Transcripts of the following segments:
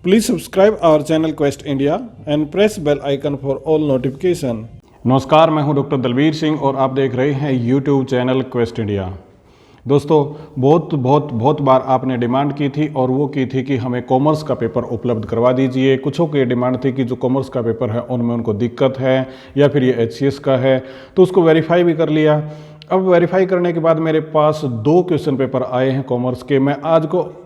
Please subscribe our channel Quest India and press bell icon for all notification. नमस्कार, मैं हूं doctor Dalbir Singh और आप देख रहे हैं YouTube चैनल क्वेस्ट इंडिया। दोस्तों, बहुत बार आपने डिमांड की थी और वो की थी कि हमें कॉमर्स का पेपर उपलब्ध करवा दीजिए। कुछों की डिमांड थी कि जो कॉमर्स का पेपर है उनमें उनको दिक्कत है या फिर ये HCS का है, तो उसको वेरीफाई भी कर लिया। अब वेरीफाई करने के बाद मेरे पास 2 क्वेश्चन पेपर आए हैं कॉमर्स के। मैं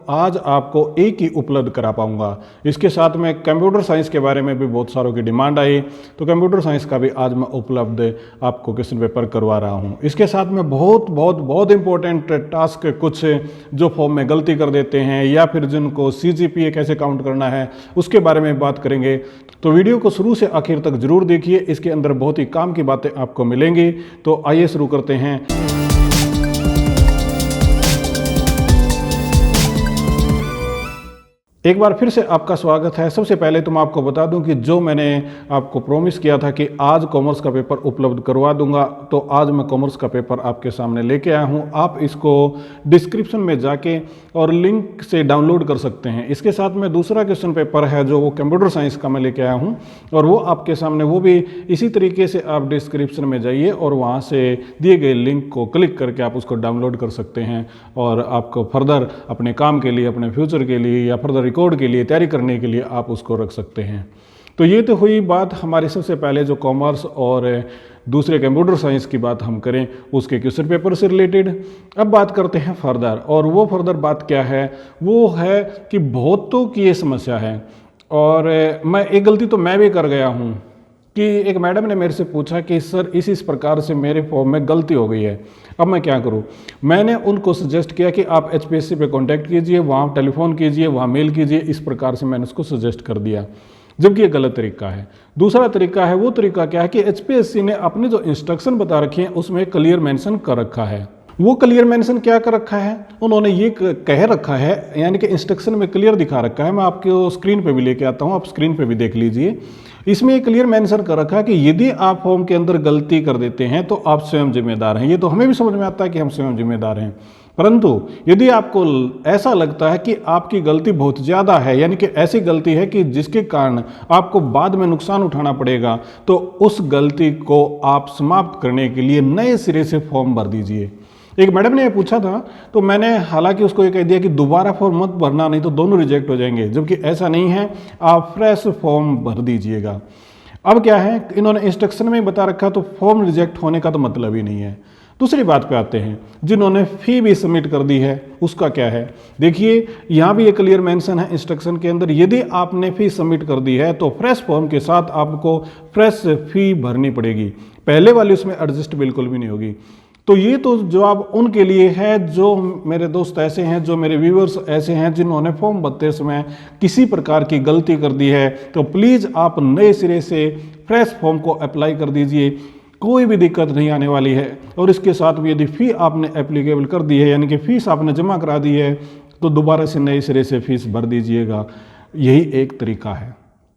आज आपको एक ही उपलब्ध करा पाऊंगा। इसके साथ में कंप्यूटर साइंस के बारे में भी बहुत सारों की डिमांड आई, तो कंप्यूटर साइंस का भी आज मैं उपलब्ध आपको क्वेश्चन पेपर करवा रहा हूं। इसके साथ में बहुत इंपॉर्टेंट टास्क, कुछ जो फॉर्म में गलती कर देते हैं या फिर जिनको CGPA कैसे काउंट करना है उसके बारे में बात करेंगे। तो वीडियो को शुरू से आखिर तक जरूर देखिए, इसके अंदर बहुत ही काम की बातें आपको मिलेंगी। तो आइए शुरू करते हैं। एक बार फिर से आपका स्वागत है। सबसे पहले तो मैं आपको बता दूं कि जो मैंने आपको प्रॉमिस किया था कि आज कॉमर्स का पेपर उपलब्ध करवा दूंगा, तो आज मैं कॉमर्स का पेपर आपके सामने लेके आया हूं। आप इसको डिस्क्रिप्शन में जाके और लिंक से डाउनलोड कर सकते हैं। इसके साथ में दूसरा क्वेश्चन पेपर है जो वो कंप्यूटर साइंस का मैं लेके आया हूं और वो आपके सामने, वो भी इसी तरीके से आप डिस्क्रिप्शन में जाइए और वहाँ से दिए गए लिंक को क्लिक करके आप उसको डाउनलोड कर सकते हैं और आपको फर्दर अपने काम के लिए, अपने फ्यूचर के लिए या फर्दर रिकॉर्ड के लिए, तैयारी करने के लिए आप उसको रख सकते हैं। तो ये तो हुई बात हमारी सबसे पहले जो कॉमर्स और दूसरे कंप्यूटर साइंस की बात हम करें उसके क्वेश्चन पेपर से रिलेटेड। अब बात करते हैं फर्दर, और वो फर्दर बात क्या है? वो है कि बहुतों की ये समस्या है और मैं एक गलती तो मैं भी कर गया हूँ कि एक मैडम ने मेरे से पूछा कि सर इस प्रकार से मेरे फॉर्म में गलती हो गई है, अब मैं क्या करूं? मैंने उनको सजेस्ट किया कि आप HPSC पे कांटेक्ट कीजिए, वहाँ टेलीफोन कीजिए, वहाँ मेल कीजिए। इस प्रकार से मैंने उसको सजेस्ट कर दिया, जबकि ये गलत तरीका है। दूसरा तरीका है, वो तरीका क्या है कि HPSC ने अपने जो इंस्ट्रक्शन बता रखे हैं उसमें क्लियर मेंशन कर रखा है। वो क्लियर मेंशन क्या कर रखा है? उन्होंने ये कह रखा है, यानी कि इंस्ट्रक्शन में क्लियर दिखा रखा है। मैं आपको स्क्रीन पे भी लेके आता हूँ, आप स्क्रीन पे भी देख लीजिए। इसमें क्लियर मेंशन कर रखा है कि यदि आप फॉर्म के अंदर गलती कर देते हैं तो आप स्वयं जिम्मेदार हैं। ये तो हमें भी समझ में आता है कि हम स्वयं जिम्मेदार हैं, परंतु यदि आपको ऐसा लगता है कि आपकी गलती बहुत ज़्यादा है, यानी कि ऐसी गलती है कि जिसके कारण आपको बाद में नुकसान उठाना पड़ेगा, तो उस गलती को आप समाप्त करने के लिए नए सिरे से फॉर्म भर दीजिए। एक मैडम ने ये पूछा था, तो मैंने हालांकि उसको ये कह दिया कि दोबारा फॉर्म मत भरना, नहीं तो दोनों रिजेक्ट हो जाएंगे, जबकि ऐसा नहीं है, आप फ्रेश फॉर्म भर दीजिएगा। अब क्या है, इन्होंने इंस्ट्रक्शन में बता रखा, तो फॉर्म रिजेक्ट होने का तो मतलब ही नहीं है। दूसरी बात पे आते हैं, जिन्होंने फ़ी भी सबमिट कर दी है उसका क्या है? देखिए, यहाँ भी एक क्लियर मेंशन है इंस्ट्रक्शन के अंदर, यदि आपने फ़ी सबमिट कर दी है तो फ्रेश फॉर्म के साथ आपको फ्रेश फ़ी भरनी पड़ेगी। पहले वाली उसमें एडजस्ट बिल्कुल भी नहीं होगी। तो ये तो जवाब उनके लिए है जो मेरे दोस्त ऐसे हैं, जो मेरे व्यूअर्स ऐसे हैं जिन्होंने फॉर्म भरते समय किसी प्रकार की गलती कर दी है, तो प्लीज़ आप नए सिरे से फ्रेश फॉर्म को अप्लाई कर दीजिए, कोई भी दिक्कत नहीं आने वाली है। और इसके साथ भी यदि फ़ी आपने एप्लीकेबल कर दी है, यानी कि फ़ीस आपने जमा करा दी है, तो दोबारा से नए सिरे से फीस भर दीजिएगा। यही एक तरीका है।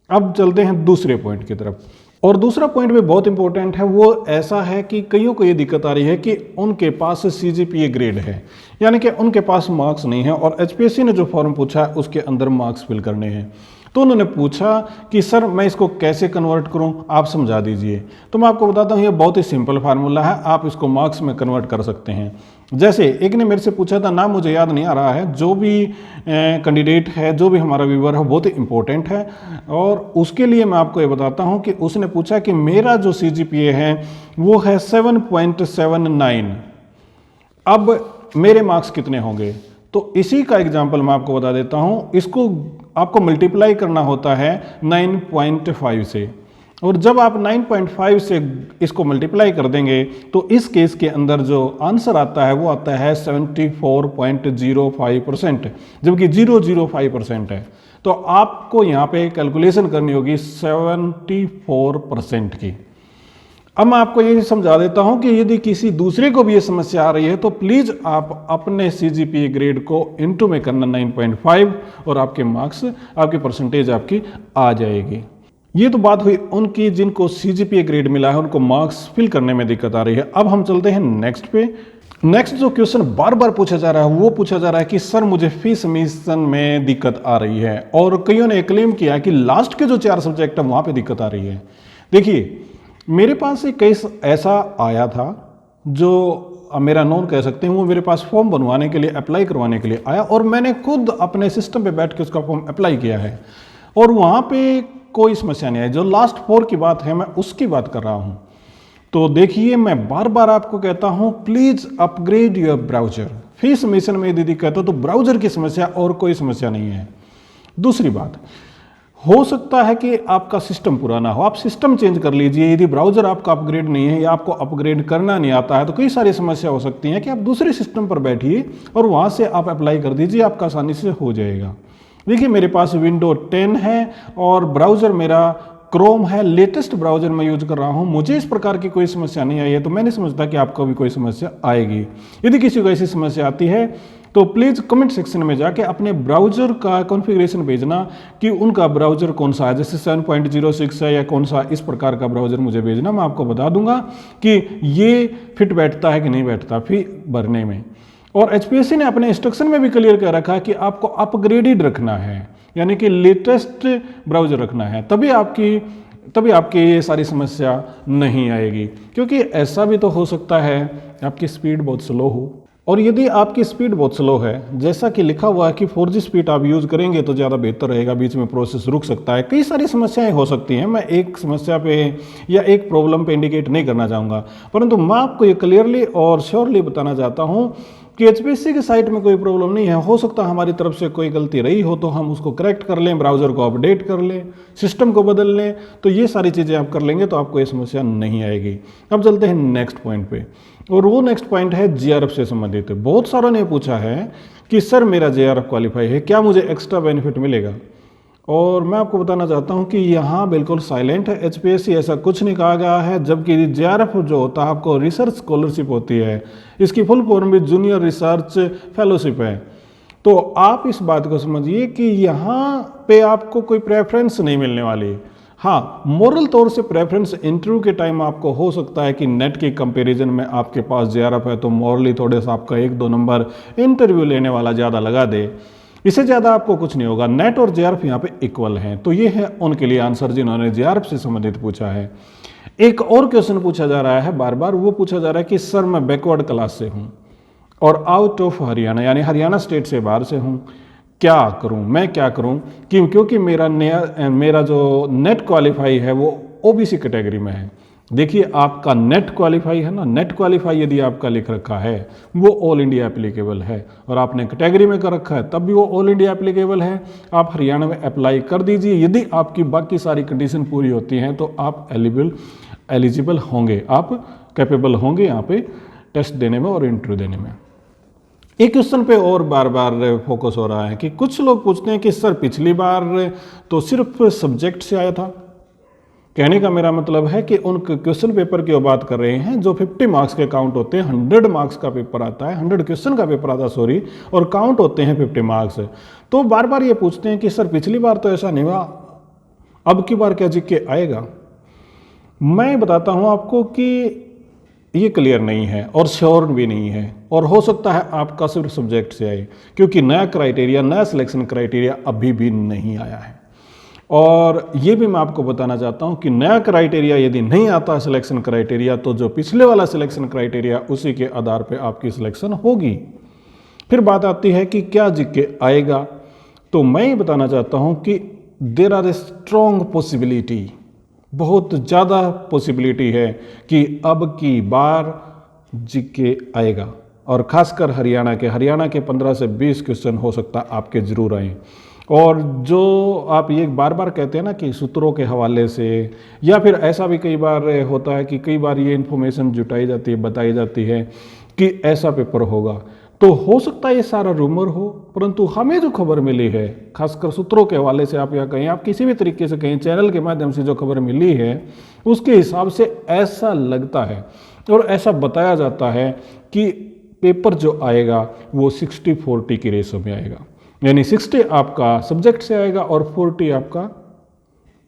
अब चलते हैं दूसरे पॉइंट की तरफ, और दूसरा पॉइंट भी बहुत इंपॉर्टेंट है। वो ऐसा है कि कईयों को ये दिक्कत आ रही है कि उनके पास CGPA ग्रेड है, यानी कि उनके पास मार्क्स नहीं है और HPSC ने जो फॉर्म पूछा है उसके अंदर मार्क्स फिल करने हैं। तो उन्होंने पूछा कि सर मैं इसको कैसे कन्वर्ट करूं, आप समझा दीजिए। तो मैं आपको बताता हूं, ये बहुत ही सिंपल फार्मूला है, आप इसको मार्क्स में कन्वर्ट कर सकते हैं। जैसे एक ने मेरे से पूछा था, नाम मुझे याद नहीं आ रहा है, जो भी कैंडिडेट है, जो भी हमारा व्यूअर है, बहुत ही इंपॉर्टेंट है, और उसके लिए मैं आपको ये बताता हूं कि उसने पूछा कि मेरा जो CGPA है वो है 7.79, अब मेरे मार्क्स कितने होंगे? तो इसी का एग्जाम्पल मैं आपको बता देता हूं। इसको आपको मल्टीप्लाई करना होता है 9.5 से, और जब आप 9.5 से इसको मल्टीप्लाई कर देंगे तो इस केस के अंदर जो आंसर आता है वो आता है 74.05%, जबकि 005% है। तो आपको यहाँ पे कैलकुलेशन करनी होगी 74% की। अब मैं आपको ये समझा देता हूं कि यदि किसी दूसरे को भी ये समस्या आ रही है तो प्लीज़ आप अपने CGPA ग्रेड को इनटू में करना 9.5 और आपके मार्क्स, आपकी परसेंटेज आपकी आ जाएगी। ये तो बात हुई उनकी जिनको CGPA ग्रेड मिला है, उनको मार्क्स फिल करने में दिक्कत आ रही है। अब हम चलते हैं नेक्स्ट पे। नेक्स्ट जो क्वेश्चन बार बार पूछा जा रहा है वो पूछा जा रहा है कि सर मुझे फी सबमिशन में दिक्कत आ रही है, और कईयों ने क्लेम किया कि लास्ट के जो 4 सब्जेक्ट है वहां पे दिक्कत आ रही है। देखिए, मेरे पास एक केस ऐसा आया था जो मेरा नॉन कह सकते हैं, वो मेरे पास फॉर्म बनवाने के लिए, अप्लाई करवाने के लिए आया, और मैंने खुद अपने सिस्टम पे बैठ के उसका फॉर्म अप्लाई किया है, और वहाँ पे कोई समस्या नहीं आई। जो लास्ट 4 की बात है मैं उसकी बात कर रहा हूँ। तो देखिए, मैं बार बार आपको कहता हूँ please upgrade your browser. Fee submission में यदि दिक्कत हो तो ब्राउजर की समस्या, और कोई समस्या नहीं है। दूसरी बात, हो सकता है कि आपका सिस्टम पुराना हो, आप सिस्टम चेंज कर लीजिए। यदि ब्राउजर आपका अपग्रेड नहीं है या आपको अपग्रेड करना नहीं आता है तो कई सारी समस्या हो सकती हैं कि आप दूसरे सिस्टम पर बैठिए और वहाँ से आप अप्लाई कर दीजिए, आपका आसानी से हो जाएगा। देखिए, मेरे पास विंडो 10 है और ब्राउज़र मेरा क्रोम है, लेटेस्ट ब्राउज़र मैं यूज कर रहा हूँ। मुझे इस प्रकार की कोई समस्या नहीं आई है, तो मैं नहीं समझता कि आपको भी कोई समस्या आएगी। यदि किसी को ऐसी समस्या आती है तो प्लीज़ कमेंट सेक्शन में जाके अपने ब्राउज़र का कॉन्फ़िगरेशन भेजना कि उनका ब्राउज़र कौन सा है, जैसे 7.06 है या कौन सा, इस प्रकार का ब्राउज़र मुझे भेजना। मैं आपको बता दूंगा कि ये फिट बैठता है कि नहीं बैठता फी भरने में। और एचपीएससी ने अपने इंस्ट्रक्शन में भी क्लियर कर रखा है कि आपको अपग्रेडेड रखना है, यानी कि लेटेस्ट ब्राउज़र रखना है, तभी आपकी ये सारी समस्या नहीं आएगी। क्योंकि ऐसा भी तो हो सकता है आपकी स्पीड बहुत स्लो हो, और यदि आपकी स्पीड बहुत स्लो है, जैसा कि लिखा हुआ है कि 4G स्पीड आप यूज़ करेंगे तो ज़्यादा बेहतर रहेगा, बीच में प्रोसेस रुक सकता है, कई सारी समस्याएं हो सकती हैं। मैं एक समस्या पे या एक प्रॉब्लम पे इंडिकेट नहीं करना चाहूँगा, परंतु मैं आपको ये क्लियरली और श्योरली बताना चाहता हूँ कि एचपीएससी की साइट में कोई प्रॉब्लम नहीं है। हो सकता है हमारी तरफ से कोई गलती रही हो तो हम उसको करेक्ट कर लें, ब्राउज़र को अपडेट कर लें, सिस्टम को बदल लें, तो ये सारी चीज़ें आप कर लेंगे तो आपको ये समस्या नहीं आएगी। अब चलते हैं नेक्स्ट पॉइंट पे, और वो नेक्स्ट पॉइंट है जेआरएफ से संबंधित। बहुत सारों ने पूछा है कि सर मेरा जेआरएफ क्वालिफाई है, क्या मुझे एक्स्ट्रा बेनिफिट मिलेगा? और मैं आपको बताना चाहता हूं कि यहाँ बिल्कुल साइलेंट है, एचपीएससी ऐसा कुछ नहीं कहा गया है। जबकि जेआरएफ जो होता है आपको रिसर्च स्कॉलरशिप होती है, इसकी फुल फॉर्म भी जूनियर रिसर्च फेलोशिप है। तो आप इस बात को समझिए कि यहाँ पे आपको कोई प्रेफरेंस नहीं मिलने वाली। हाँ, मोरल तौर से प्रेफरेंस इंटरव्यू के टाइम आपको हो सकता है कि नेट के कंपैरिजन में आपके पास जेआरएफ है तो मॉरली थोड़े सा आपका 1-2 नंबर इंटरव्यू लेने वाला ज़्यादा लगा दे, इससे ज़्यादा आपको कुछ नहीं होगा। नेट और जेआरएफ यहाँ पे इक्वल हैं। तो ये है उनके लिए आंसर जिन्होंने जेआरएफ से संबंधित पूछा है। एक और क्वेश्चन पूछा जा रहा है बार बार, वो पूछा जा रहा है कि सर मैं बैकवर्ड क्लास से हूँ और आउट ऑफ हरियाणा, यानी हरियाणा स्टेट से बाहर से हूँ, क्या करूँ, मैं क्या करूँ? क्योंकि मेरा जो नेट क्वालिफाई है वो ओबीसी कैटेगरी में है। देखिए, आपका नेट क्वालिफाई है ना, नेट क्वालिफाई यदि आपका लिख रखा है वो ऑल इंडिया एप्लीकेबल है, और आपने कैटेगरी में कर रखा है तब भी वो ऑल इंडिया एप्लीकेबल है। आप हरियाणा में अप्लाई कर दीजिए, यदि आपकी बाकी सारी कंडीशन पूरी होती हैं तो आप एलिजिबल होंगे, आप कैपेबल होंगे यहाँ पे टेस्ट देने में और इंटरव्यू देने में। एक क्वेश्चन पे और बार बार फोकस हो रहा है कि कुछ लोग पूछते हैं कि सर पिछली बार तो सिर्फ सब्जेक्ट से आया था। कहने का मेरा मतलब है कि उन क्वेश्चन पेपर की बात कर रहे हैं जो 50 मार्क्स के काउंट होते हैं। 100 मार्क्स का पेपर आता है, 100 क्वेश्चन का पेपर आता है सॉरी, और काउंट होते हैं 50 मार्क्स। तो बार बार ये पूछते हैं कि सर पिछली बार तो ऐसा नहीं हुआ, अब की बार क्या जीके आएगा? मैं बताता हूं आपको कि ये क्लियर नहीं है और श्योर भी नहीं है, और हो सकता है आपका सिर्फ सब्जेक्ट से आए, क्योंकि नया क्राइटेरिया, नया सिलेक्शन क्राइटेरिया अभी भी नहीं आया है। और ये भी मैं आपको बताना चाहता हूं कि नया क्राइटेरिया यदि नहीं आता सिलेक्शन क्राइटेरिया, तो जो पिछले वाला सिलेक्शन क्राइटेरिया उसी के आधार पे आपकी सिलेक्शन होगी। फिर बात आती है कि क्या जीके आएगा, तो मैं ये बताना चाहता हूं कि there are a strong possibility, बहुत ज़्यादा पॉसिबिलिटी है कि अब की बार जीके आएगा, और खासकर हरियाणा के 15 से 20 क्वेश्चन हो सकता है आपके जरूर आए। और जो आप ये बार बार कहते हैं ना कि सूत्रों के हवाले से, या फिर ऐसा भी कई बार होता है कि कई बार ये इन्फॉर्मेशन जुटाई जाती है, बताई जाती है कि ऐसा पेपर होगा, तो हो सकता है ये सारा रूमर हो, परंतु हमें जो खबर मिली है, खासकर सूत्रों के हवाले से आप या कहीं, आप किसी भी तरीके से कहीं चैनल के माध्यम से जो खबर मिली है, उसके हिसाब से ऐसा लगता है और ऐसा बताया जाता है कि पेपर जो आएगा वो 60-40 की रेशो में आएगा, यानी 60 आपका सब्जेक्ट से आएगा और 40 आपका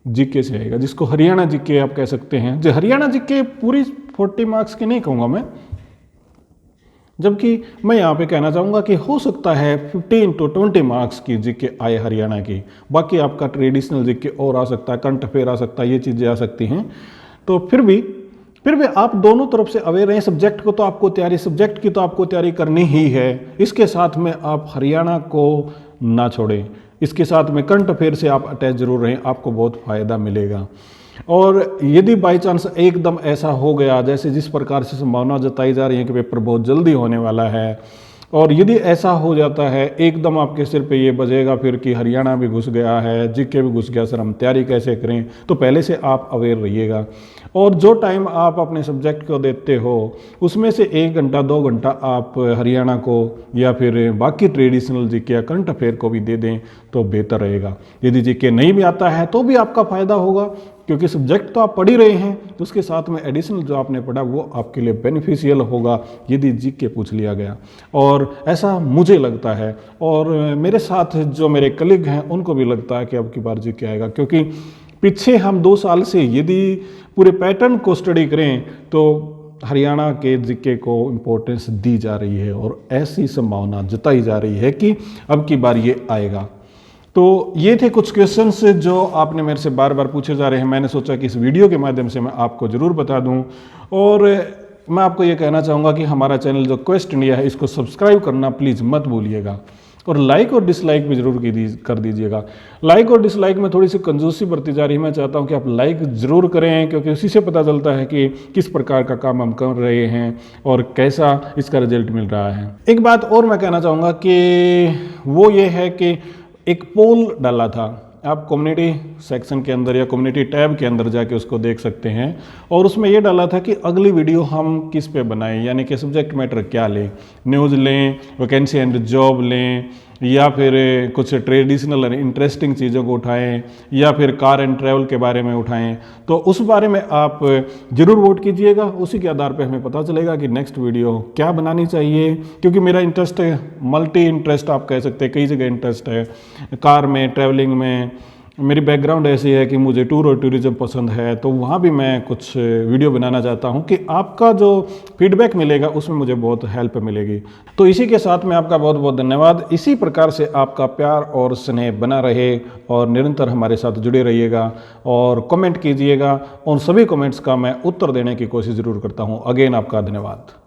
जीके से आएगा, जिसको हरियाणा जीके आप कह सकते हैं। जो हरियाणा जीके पूरी 40 मार्क्स की नहीं कहूँगा मैं, जबकि मैं यहाँ पे कहना चाहूँगा कि हो सकता है 15 to 20 मार्क्स की जीके आए हरियाणा की, बाकी आपका ट्रेडिशनल जीके और आ सकता है, करंट अफेयर आ सकता है, ये चीज़ें आ सकती हैं। तो फिर भी आप दोनों तरफ से अवेयर रहें। सब्जेक्ट को तो आपको तैयारी, सब्जेक्ट की तो आपको तैयारी करनी ही है, इसके साथ में आप हरियाणा को ना छोड़ें, इसके साथ में करंट अफेयर से आप अटैच जरूर रहें, आपको बहुत फ़ायदा मिलेगा। और यदि बाई चांस एकदम ऐसा हो गया जैसे जिस प्रकार से संभावना जताई जा रही है कि पेपर बहुत जल्दी होने वाला है, और यदि ऐसा हो जाता है एकदम आपके सिर पे ये बजेगा फिर कि हरियाणा भी घुस गया है, जीके भी घुस गया, सर हम तैयारी कैसे करें, तो पहले से आप अवेयर रहिएगा। और जो टाइम आप अपने सब्जेक्ट को देते हो उसमें से 1 घंटा 2 घंटा आप हरियाणा को या फिर बाकी ट्रेडिशनल जीके या करंट अफेयर को भी दे दें तो बेहतर रहेगा। यदि जीके नहीं भी आता है तो भी आपका फ़ायदा होगा, क्योंकि सब्जेक्ट तो आप पढ़ ही रहे हैं, तो उसके साथ में एडिशनल जो आपने पढ़ा वो आपके लिए बेनिफिशियल होगा यदि जीके पूछ लिया गया। और ऐसा मुझे लगता है, और मेरे साथ जो मेरे कलीग हैं उनको भी लगता है कि अब की बार जीके आएगा, क्योंकि पीछे हम 2 साल से यदि पूरे पैटर्न को स्टडी करें तो हरियाणा के जीके को इम्पोर्टेंस दी जा रही है और ऐसी संभावना जताई जा रही है कि अब की बार ये आएगा। तो ये थे कुछ क्वेश्चंस जो आपने मेरे से बार बार पूछे जा रहे हैं, मैंने सोचा कि इस वीडियो के माध्यम से मैं आपको ज़रूर बता दूं। और मैं आपको ये कहना चाहूँगा कि हमारा चैनल जो क्वेस्ट इंडिया है इसको सब्सक्राइब करना प्लीज़ मत भूलिएगा, और लाइक और डिसलाइक भी ज़रूर कर दीजिएगा। लाइक और डिसलाइक में थोड़ी सी कंजूसी बढ़ती जा रही है, मैं चाहता हूँ कि आप लाइक ज़रूर करें, क्योंकि उसी से पता चलता है कि किस प्रकार का काम हम कर रहे हैं और कैसा इसका रिजल्ट मिल रहा है। एक बात और मैं कहना चाहूँगा कि वो ये है कि एक पोल डाला था, आप कम्युनिटी सेक्शन के अंदर या कम्युनिटी टैब के अंदर जाके उसको देख सकते हैं, और उसमें ये डाला था कि अगली वीडियो हम किस पे बनाएं, यानी कि सब्जेक्ट मैटर क्या लें, न्यूज़ लें, वैकेंसी एंड जॉब लें, या फिर कुछ ट्रेडिशनल और इंटरेस्टिंग चीज़ों को उठाएं, या फिर कार एंड ट्रैवल के बारे में उठाएं। तो उस बारे में आप ज़रूर वोट कीजिएगा, उसी के आधार पे हमें पता चलेगा कि नेक्स्ट वीडियो क्या बनानी चाहिए। क्योंकि मेरा इंटरेस्ट है, मल्टी इंटरेस्ट आप कह सकते हैं, कई जगह इंटरेस्ट है, कार में, ट्रैवलिंग में। मेरी बैकग्राउंड ऐसी है कि मुझे टूर और टूरिज्म पसंद है, तो वहाँ भी मैं कुछ वीडियो बनाना चाहता हूँ कि आपका जो फीडबैक मिलेगा उसमें मुझे बहुत हेल्प मिलेगी। तो इसी के साथ में आपका बहुत बहुत धन्यवाद। इसी प्रकार से आपका प्यार और स्नेह बना रहे और निरंतर हमारे साथ जुड़े रहिएगा और कमेंट कीजिएगा। उन सभी कमेंट्स का मैं उत्तर देने की कोशिश ज़रूर करता हूँ। अगेन आपका धन्यवाद।